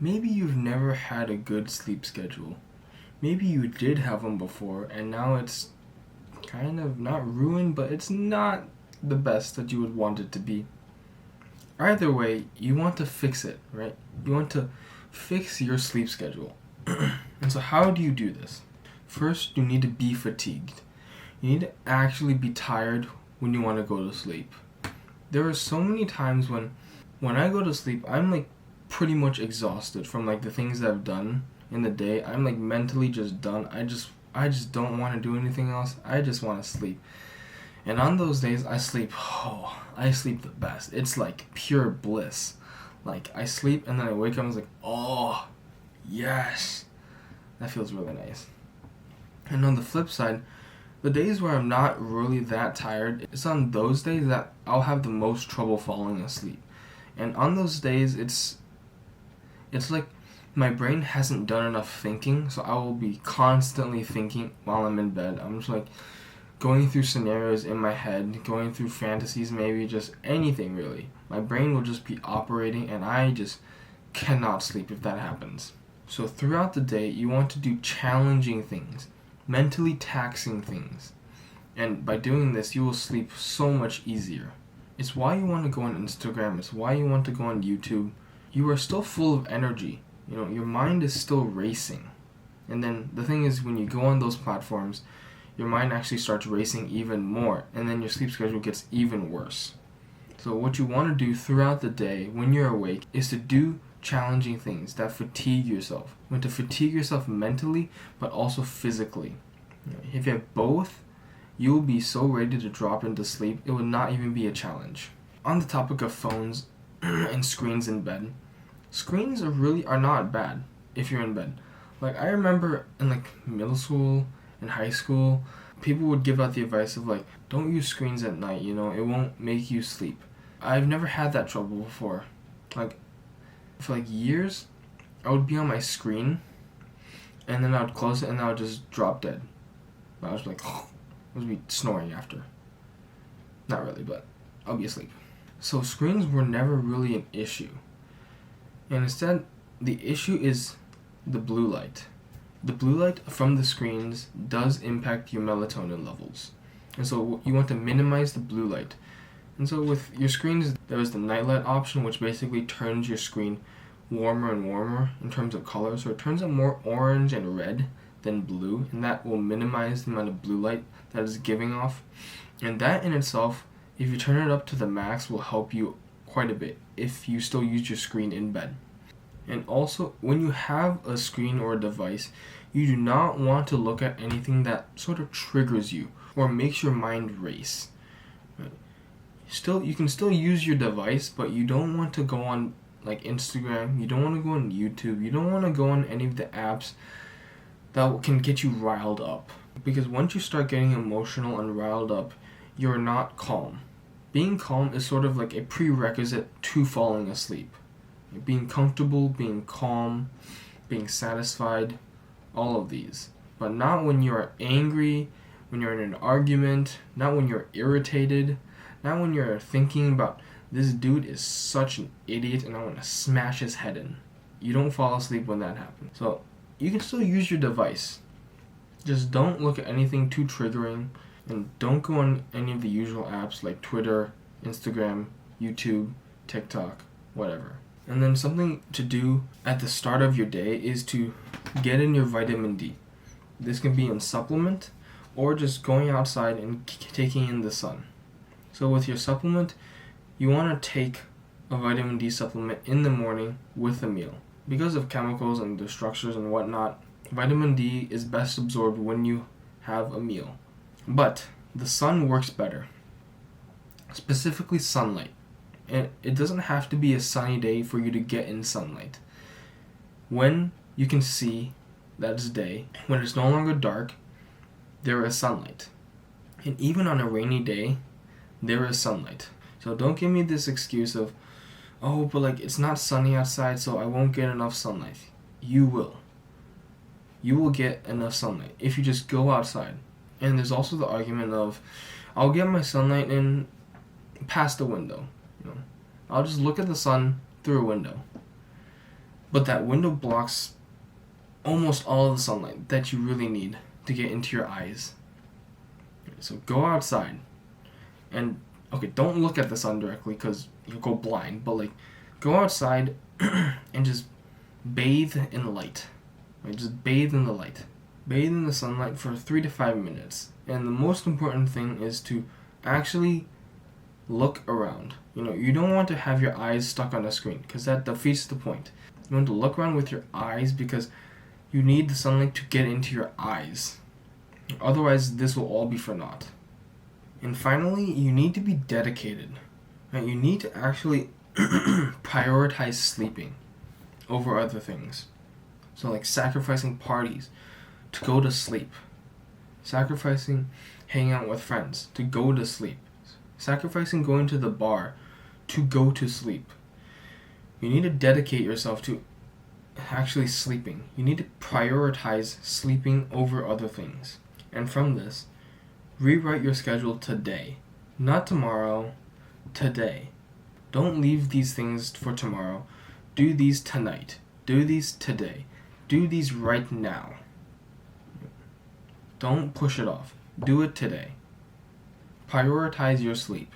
Maybe you've never had a good sleep schedule. Maybe you did have one before and now it's kind of not ruined, but it's not the best that you would want it to be. Either way, you want to fix it, right? You want to fix your sleep schedule. And so how do you do this? First, you need to be fatigued. You need to actually be tired when you want to go to sleep. There are so many times when I go to sleep, I'm like pretty much exhausted from like the things that I've done in the day. I'm like mentally just done. I just don't want to do anything else. I just want to sleep. And on those days, I sleep the best. It's like pure bliss. Like I sleep and then I wake up and it's like, oh, yes. That feels really nice. And on the flip side, the days where I'm not really that tired, it's on those days that I'll have the most trouble falling asleep. And on those days, it's like my brain hasn't done enough thinking, so I will be constantly thinking while I'm in bed. I'm just like going through scenarios in my head, going through fantasies, maybe just anything really. My brain will just be operating and I just cannot sleep if that happens. So throughout the day, you want to do challenging things, mentally taxing things. And by doing this, you will sleep so much easier. It's why you want to go on Instagram. It's why you want to go on YouTube. You are still full of energy. Your mind is still racing. And then the thing is, when you go on those platforms, your mind actually starts racing even more. And then your sleep schedule gets even worse. So what you want to do throughout the day when you're awake is to do challenging things that fatigue yourself. You want to fatigue yourself mentally, but also physically. If you have both, you will be so ready to drop into sleep, it would not even be a challenge. On the topic of phones and screens in bed, screens are not bad if you're in bed. Like I remember in like middle school and high school, people would give out the advice of like, don't use screens at night, it won't make you sleep. I've never had that trouble before. Like for like years, I would be on my screen and then I would close it and I would just drop dead. I was like, I would be snoring after. Not really, but I'll be asleep. So screens were never really an issue. And instead, the issue is the blue light. The blue light from the screens does impact your melatonin levels. And so you want to minimize the blue light. And so with your screens, there is the night light option, which basically turns your screen warmer and warmer in terms of color. So it turns it more orange and red than blue, and that will minimize the amount of blue light that is giving off. And that in itself, if you turn it up to the max, will help you quite a bit if you still use your screen in bed. And also, when you have a screen or a device, you do not want to look at anything that sort of triggers you or makes your mind race. You can still use your device, but you don't want to go on like Instagram, you don't want to go on YouTube, you don't want to go on any of the apps that can get you riled up. Because once you start getting emotional and riled up, you're not calm. Being calm is sort of like a prerequisite to falling asleep. Being comfortable, being calm, being satisfied, all of these. But not when you're angry, when you're in an argument, not when you're irritated, not when you're thinking about this dude is such an idiot and I want to smash his head in. You don't fall asleep when that happens. So you can still use your device. Just don't look at anything too triggering, and don't go on any of the usual apps like Twitter, Instagram, YouTube, TikTok, whatever. And then something to do at the start of your day is to get in your vitamin D. This can be in supplement or just going outside and taking in the sun. So with your supplement, you want to take a vitamin D supplement in the morning with a meal. Because of chemicals and the structures and whatnot, vitamin D is best absorbed when you have a meal. But the sun works better, specifically sunlight. And it doesn't have to be a sunny day for you to get in sunlight. When you can see that it's day, when it's no longer dark, there is sunlight. And even on a rainy day, there is sunlight. So don't give me this excuse of, oh, but like it's not sunny outside, so I won't get enough sunlight. You will. You will get enough sunlight if you just go outside. And there's also the argument of, I'll get my sunlight in past the window. I'll just look at the sun through a window. but that window blocks almost all of the sunlight that you really need to get into your eyes. So go outside and, okay, don't look at the sun directly because you'll go blind, but like go outside and just bathe in light. Right? Just bathe in the light. Bathe in the sunlight for 3 to 5 minutes. And the most important thing is to actually look around. You don't want to have your eyes stuck on a screen because that defeats the point. You want to look around with your eyes because you need the sunlight to get into your eyes. Otherwise, this will all be for naught. And finally, you need to be dedicated. Right? You need to actually prioritize sleeping over other things. So like sacrificing parties to go to sleep. Sacrificing hanging out with friends to go to sleep. Sacrificing going to the bar to go to sleep. You need to dedicate yourself to actually sleeping. You need to prioritize sleeping over other things. And from this, rewrite your schedule today. Not tomorrow, today. Don't leave these things for tomorrow. Do these tonight. Do these today. Do these right now. Don't push it off. Do it today. Prioritize your sleep.